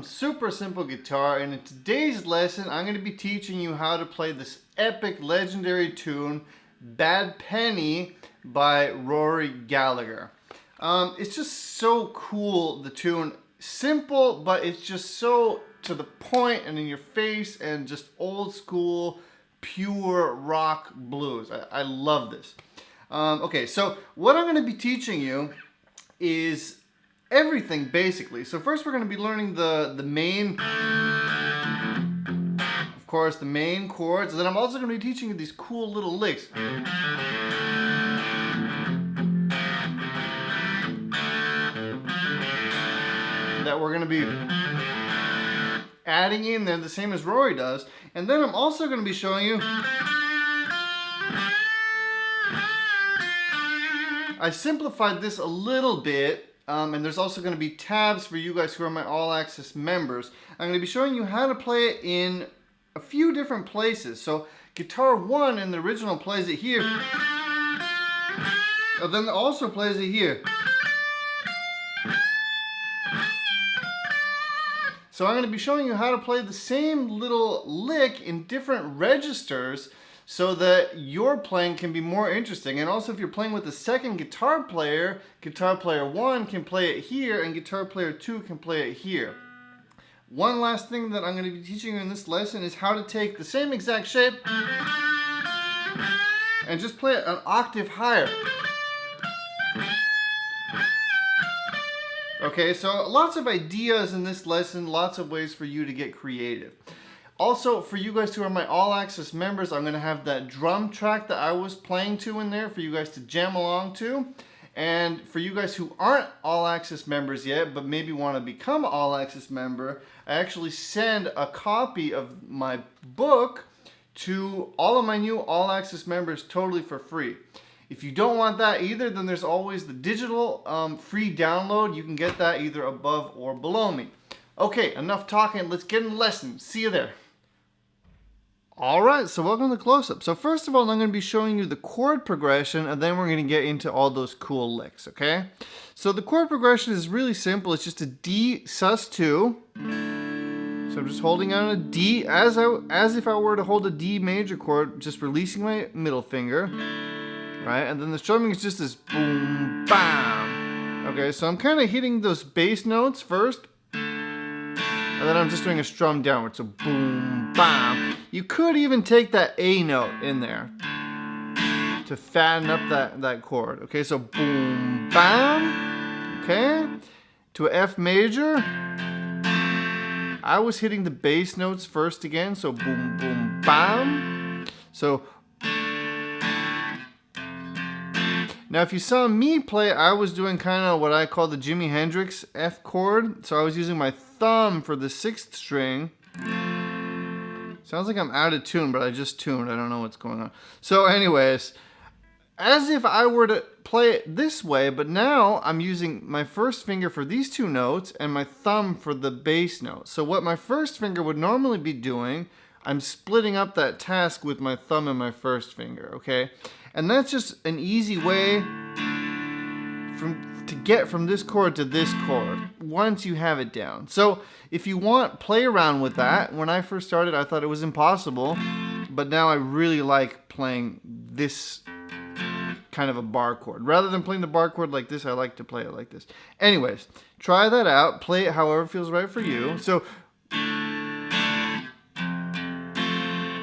from Super Simple Guitar, and in today's lesson I'm going to be teaching you how to play this epic legendary tune, Bad Penny by Rory Gallagher. It's just so cool, the tune. Simple, but it's just so to the point and in your face and just old school, pure rock blues. I love this. Okay, so what I'm going to be teaching you is everything basically. So first we're going to be learning the main, of course, the main chords. And then I'm also going to be teaching you these cool little licks. That we're going to be adding in there the same as Rory does. And then I'm also going to be showing you, I simplified this a little bit. And there's also going to be tabs for you guys who are my All Access members. I'm going to be showing you how to play it in a few different places. So guitar 1 in the original plays it here. And then it also plays it here. So I'm going to be showing you how to play the same little lick in different registers so that your playing can be more interesting. And also if you're playing with a second guitar player 1 can play it here and guitar player 2 can play it here. One last thing that I'm going to be teaching you in this lesson is how to take the same exact shape and just play it an octave higher. Okay, so lots of ideas in this lesson, lots of ways for you to get creative. Also, for you guys who are my All Access members, I'm going to have that drum track that I was playing to in there for you guys to jam along to. And for you guys who aren't All Access members yet, but maybe want to become All Access member, I actually send a copy of my book to all of my new All Access members totally for free. If you don't want that either, then there's always the digital free download. You can get that either above or below me. Okay, enough talking. Let's get in the lesson. See you there. Alright, so welcome to the close-up. So first of all, I'm going to be showing you the chord progression, and then we're going to get into all those cool licks, okay? So the chord progression is really simple. It's just a D sus2. So I'm just holding on a D as if I were to hold a D major chord, just releasing my middle finger. Right, and then the strumming is just this boom, bam. Okay, so I'm kind of hitting those bass notes first. And then I'm just doing a strum downward, so boom, bam. You could even take that A note in there to fatten up that chord. Okay, so boom, bam. Okay, to a F major. I was hitting the bass notes first again, so boom, boom, bam. So now if you saw me play, I was doing kind of what I call the Jimi Hendrix F chord. So I was using my thumb for the 6th string. Sounds like I'm out of tune, but I just tuned. I don't know what's going on. So anyways, as if I were to play it this way, but now I'm using my first finger for these two notes and my thumb for the bass note. So what my first finger would normally be doing, I'm splitting up that task with my thumb and my first finger, okay? And that's just an easy way to get from this chord to this chord once you have it down. So if you want, play around with that. When I first started, I thought it was impossible, but now I really like playing this kind of a bar chord. Rather than playing the bar chord like this, I like to play it like this. Anyways, try that out. Play it however feels right for you. So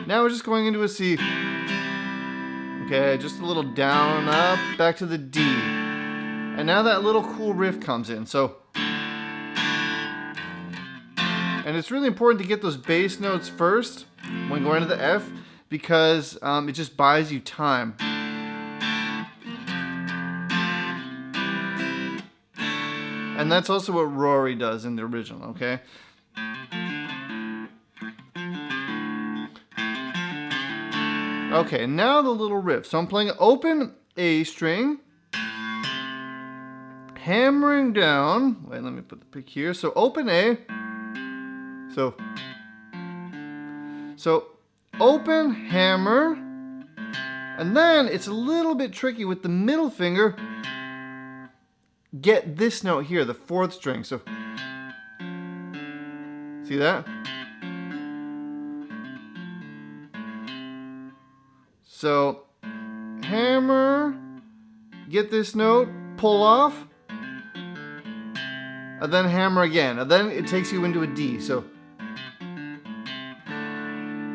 now we're just going into a C. Okay, just a little down, up, back to the D. And now that little cool riff comes in. So, and it's really important to get those bass notes first when going to the F because it just buys you time. And that's also what Rory does in the original, okay? Okay, now the little riff. So I'm playing open A string, hammering down. Wait, let me put the pick here. So open A. So open, hammer, and then it's a little bit tricky with the middle finger. Get this note here, the 4th string. So See that? So, hammer, get this note, pull off, and then hammer again. And then it takes you into a D. So,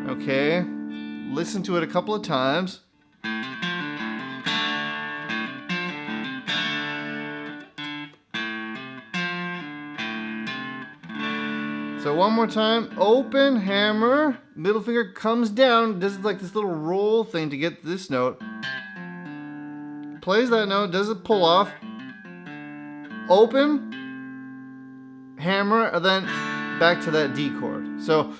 okay, listen to it a couple of times. So one more time, open, hammer, middle finger comes down, does like this little roll thing to get this note. Plays that note, does a pull off, open, hammer, and then back to that D chord. So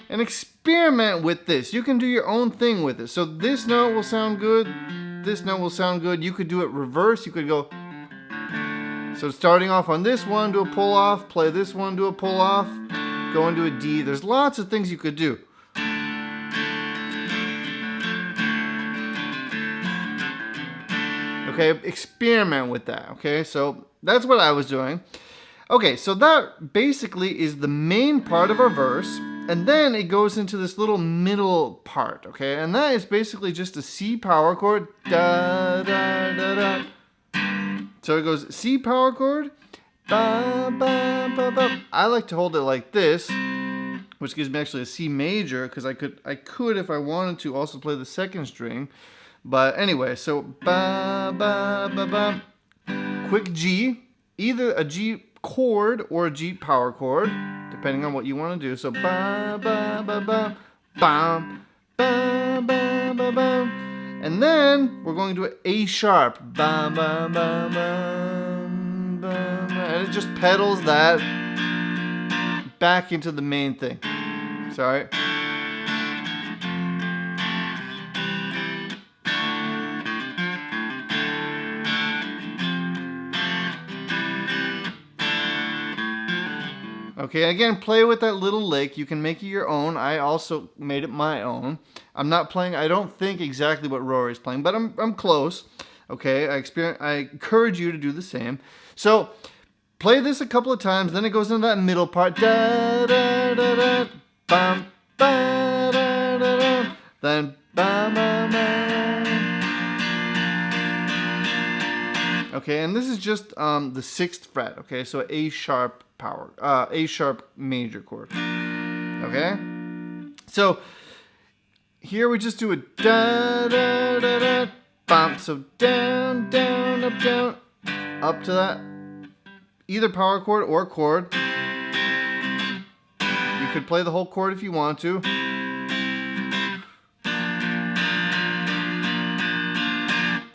and experiment with this. You can do your own thing with it. So this note will sound good. This note will sound good. You could do it reverse. You could go. So starting off on this one, do a pull off. Play this one, do a pull off. Go into a D. There's lots of things you could do. Okay, experiment with that. Okay, so that's what I was doing. Okay, so that basically is the main part of our verse. And then it goes into this little middle part, okay? And that is basically just a C power chord. Da, da, da, da. So it goes C power chord. Ba, ba, ba, ba. I like to hold it like this, which gives me actually a C major, because I could, if I wanted to, also play the second string. But anyway, so ba, ba, ba, ba. Quick G, either a G chord or a G power chord, depending on what you want to do. So ba ba ba ba bam ba ba ba ba, and then we're going to an A sharp ba ba ba ba ba, and it just pedals that back into the main thing. Sorry. Okay, again, play with that little lick. You can make it your own. I also made it my own. I'm not playing, I don't think exactly what Rory's playing, but I'm close. Okay, I encourage you to do the same. So, play this a couple of times, then it goes into that middle part. Da, da, da, da, bam, ba, da, da, da, then ba, ba, ba. Okay, and this is just the 6th fret. Okay, so A sharp power, A sharp major chord. Okay, so here we just do a da da da da bump. So down, down, up to that either power chord or chord. You could play the whole chord if you want to.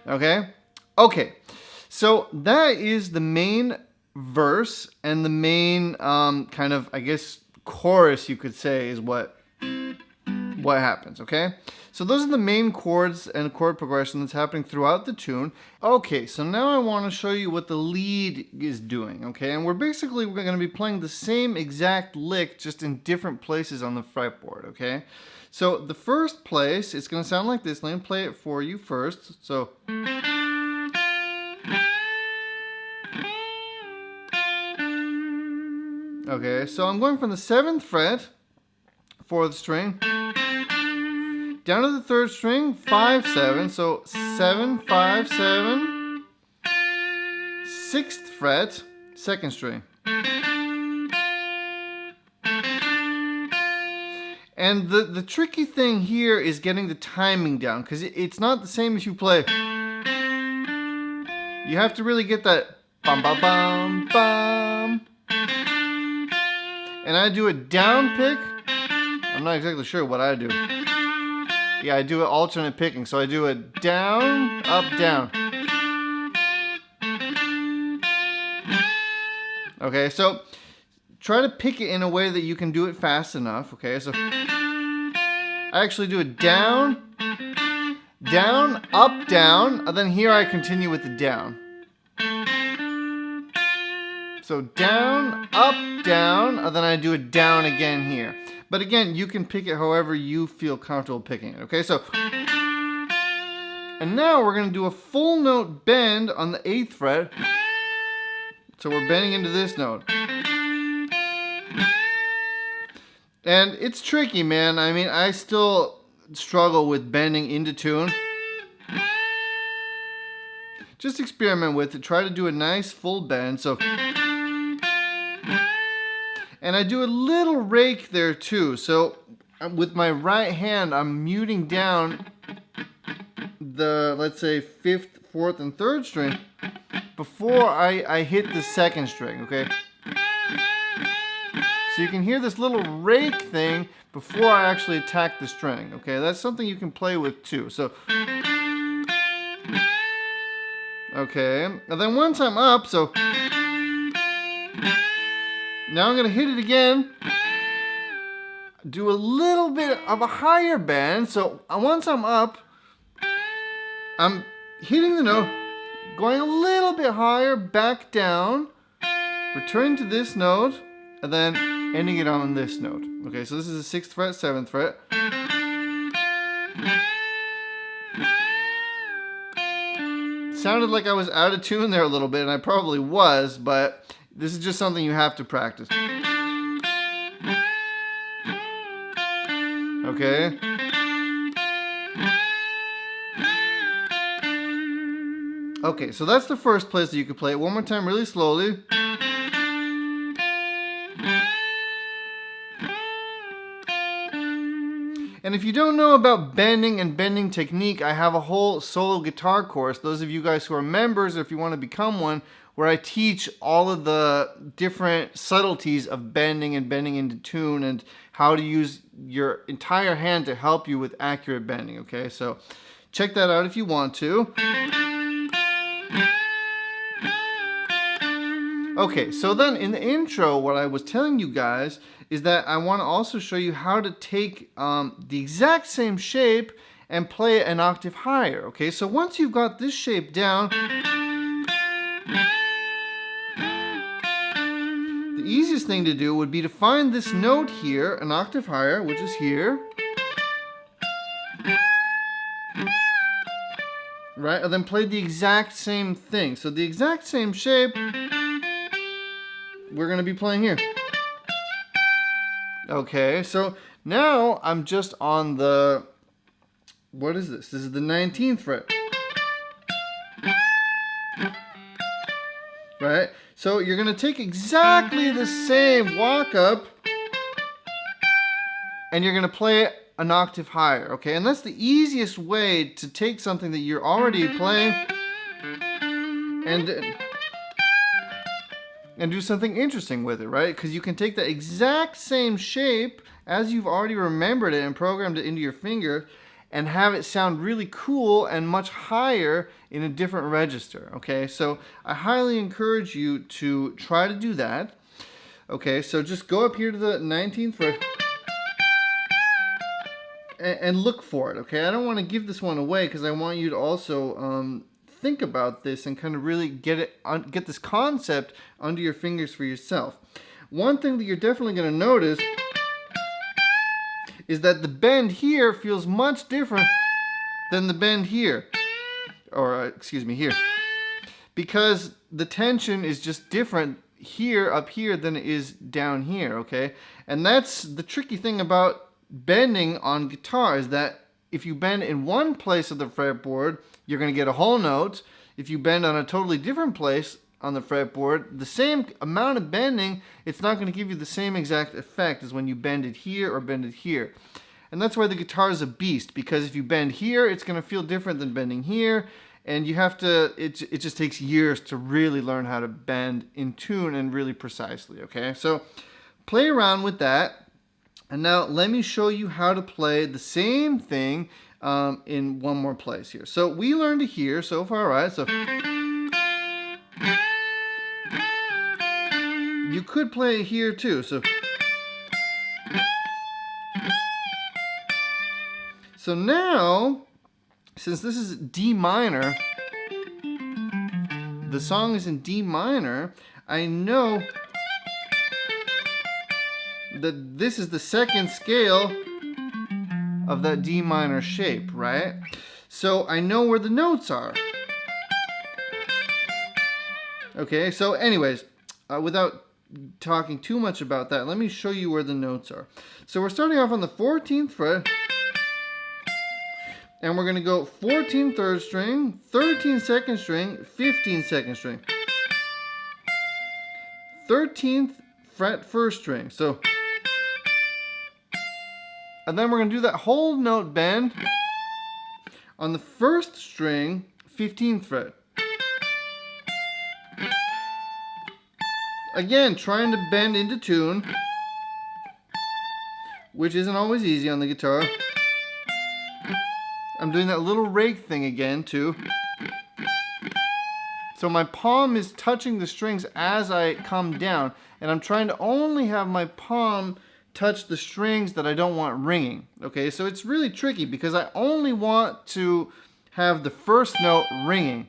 Okay, okay. So that is the main verse and the main kind of, I guess, chorus, you could say, is what happens, okay? So those are the main chords and chord progression that's happening throughout the tune. Okay, so now I want to show you what the lead is doing, okay? And we're going to be playing the same exact lick, just in different places on the fretboard, okay? So the first place, it's going to sound like this. Let me play it for you first. So... Okay, so I'm going from the 7th fret, 4th string, down to the 3rd string, 5, 7, so 7, 5, 7, 6th fret, 2nd string. And the tricky thing here is getting the timing down, because it's not the same as you play. You have to really get that bum bum bum bum. And I do a down pick. I'm not exactly sure what I do. Yeah, I do an alternate picking. So I do a down, up, down. Okay, so try to pick it in a way that you can do it fast enough. Okay, so I actually do a down, down, up, down, and then here I continue with the down. So down, up, down, and then I do a down again here. But again, you can pick it however you feel comfortable picking it, okay? So And now we're going to do a full note bend on the 8th fret. So we're bending into this note. And it's tricky, man. I mean, I still struggle with bending into tune. Just experiment with it. Try to do a nice full bend. So, and I do a little rake there too. So with my right hand, I'm muting down the, let's say, 5th, 4th, and 3rd string before I hit the 2nd string, okay? So you can hear this little rake thing before I actually attack the string, okay? That's something you can play with too. So, okay, and then once I'm up, so now I'm gonna hit it again, do a little bit of a higher bend. So once I'm up, I'm hitting the note, going a little bit higher, back down, returning to this note, and then ending it on this note. Okay, so this is the 6th fret, 7th fret. Sounded like I was out of tune there a little bit, and I probably was, but this is just something you have to practice. Okay. Okay, so that's the first place that you could play it. One more time really slowly. And if you don't know about bending and bending technique, I have a whole solo guitar course. Those of you guys who are members, or if you want to become one, where I teach all of the different subtleties of bending and bending into tune and how to use your entire hand to help you with accurate bending, okay? So check that out if you want to. Okay, so then in the intro, what I was telling you guys is that I want to also show you how to take the exact same shape and play it an octave higher, okay? So once you've got this shape down, the easiest thing to do would be to find this note here, an octave higher, which is here, right? And then play the exact same thing. So the exact same shape we're going to be playing here. Okay, so now I'm just on the, what is this? This is the 19th fret. Right? So you're going to take exactly the same walk up and you're going to play it an octave higher, okay? And that's the easiest way to take something that you're already playing and do something interesting with it, right? Because you can take the exact same shape as you've already remembered it and programmed it into your finger and have it sound really cool and much higher in a different register, okay? So I highly encourage you to try to do that. Okay, so just go up here to the 19th fret and look for it, okay? I don't want to give this one away because I want you to also think about this and kind of really get this concept under your fingers for yourself. One thing that you're definitely going to notice is that the bend here feels much different than the bend here, or excuse me, here, because the tension is just different here, up here, than it is down here, okay? And that's the tricky thing about bending on guitar, is that if you bend in one place of the fretboard, you're going to get a whole note. If you bend on a totally different place on the fretboard, the same amount of bending, it's not going to give you the same exact effect as when you bend it here or bend it here. And that's why the guitar is a beast, because if you bend here, it's going to feel different than bending here, and you have to, it just takes years to really learn how to bend in tune and really precisely, okay? So play around with that. And now let me show you how to play the same thing in one more place here. So we learned it here so far, right? So you could play it here too. So now, since this is D minor, the song is in D minor, I know that this is the second scale of that D minor shape, right? so I know where the notes are. Okay, so anyways, without talking too much about that, let me show you where the notes are. So we're starting off on the 14th fret, and we're going to go 14 third string, 13 second string, 15 second string, 13th fret first string. So, and then we're going to do that whole note bend on the first string, 15th fret. Again, trying to bend into tune, which isn't always easy on the guitar. I'm doing that little rake thing again too. So my palm is touching the strings as I come down, and I'm trying to only have my palm touch the strings that I don't want ringing. Okay, so it's really tricky because I only want to have the first note ringing.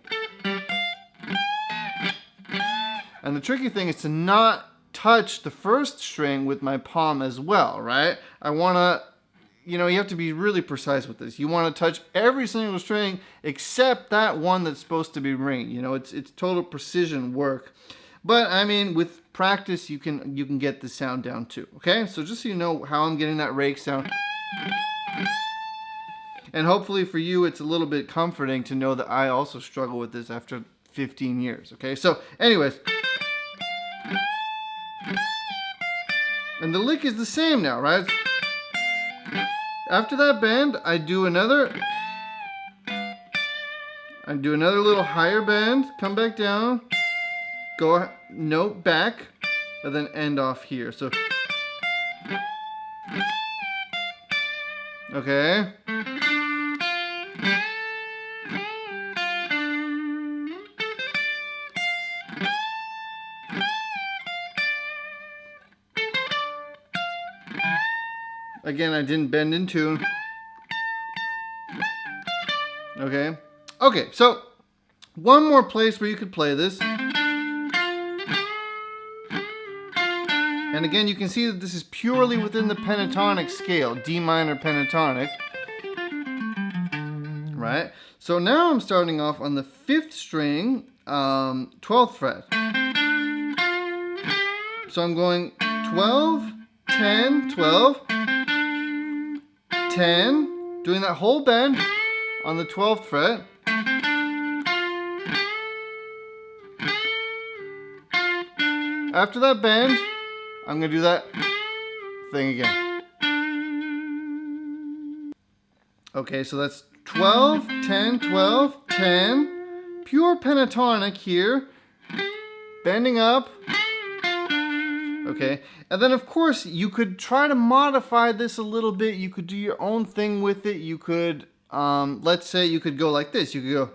And the tricky thing is to not touch the first string with my palm as well, right? I want to, you have to be really precise with this. You want to touch every single string except that one that's supposed to be ringing. It's total precision work. But I mean, with practice, you can get the sound down too. Okay, so just so you know how I'm getting that rake sound. And hopefully for you, it's a little bit comforting to know that I also struggle with this after 15 years. Okay, so anyways. And the lick is the same now, right? After that bend, I do another little higher bend, come back down, go note back, and then end off here. So, okay. Again, I didn't bend in tune. Okay. Okay, so one more place where you could play this. And again, you can see that this is purely within the pentatonic scale, D minor pentatonic. Right? So now I'm starting off on the 5th string, 12th fret. So I'm going 12, 10, 12, 10, doing that whole bend on the 12th fret. After that bend, I'm going to do that thing again. Okay, so that's 12, 10, 12, 10, pure pentatonic here, bending up. Okay, and then of course you could try to modify this a little bit. You could do your own thing with it. You could, let's say you could go like this. You could go.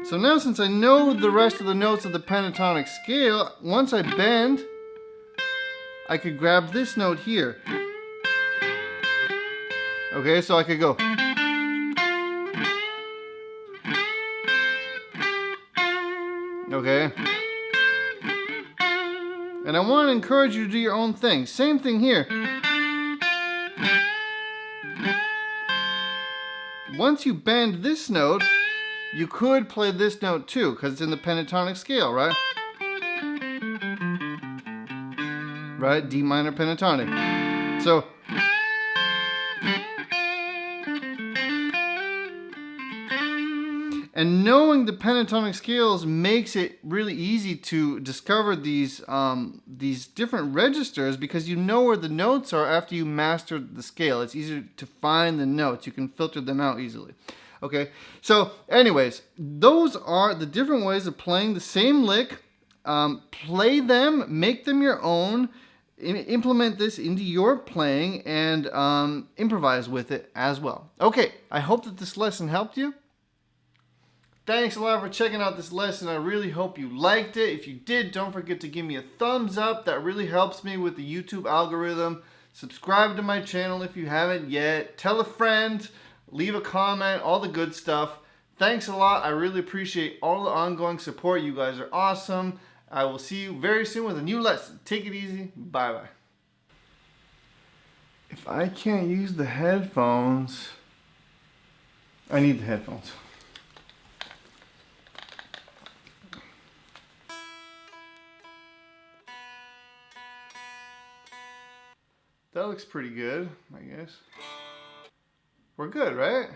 So now since I know the rest of the notes of the pentatonic scale, once I bend, I could grab this note here. Okay, so I could go. Okay. And I want to encourage you to do your own thing. Same thing here. Once you bend this note, you could play this note too, because it's in the pentatonic scale, right? Right? D minor pentatonic. So, and knowing the pentatonic scales makes it really easy to discover these different registers, because you know where the notes are after you master the scale. It's easier to find the notes. You can filter them out easily. Okay, so anyways, those are the different ways of playing the same lick. Play them, make them your own, implement this into your playing, and improvise with it as well. Okay, I hope that this lesson helped you. Thanks a lot for checking out this lesson. I really hope you liked it. If you did, don't forget to give me a thumbs up. That really helps me with the YouTube algorithm. Subscribe to my channel if you haven't yet. Tell a friend. Leave a comment. All the good stuff. Thanks a lot. I really appreciate all the ongoing support. You guys are awesome. I will see you very soon with a new lesson. Take it easy. Bye-bye. If I can't use the headphones, I need the headphones. That looks pretty good, I guess. We're good, right?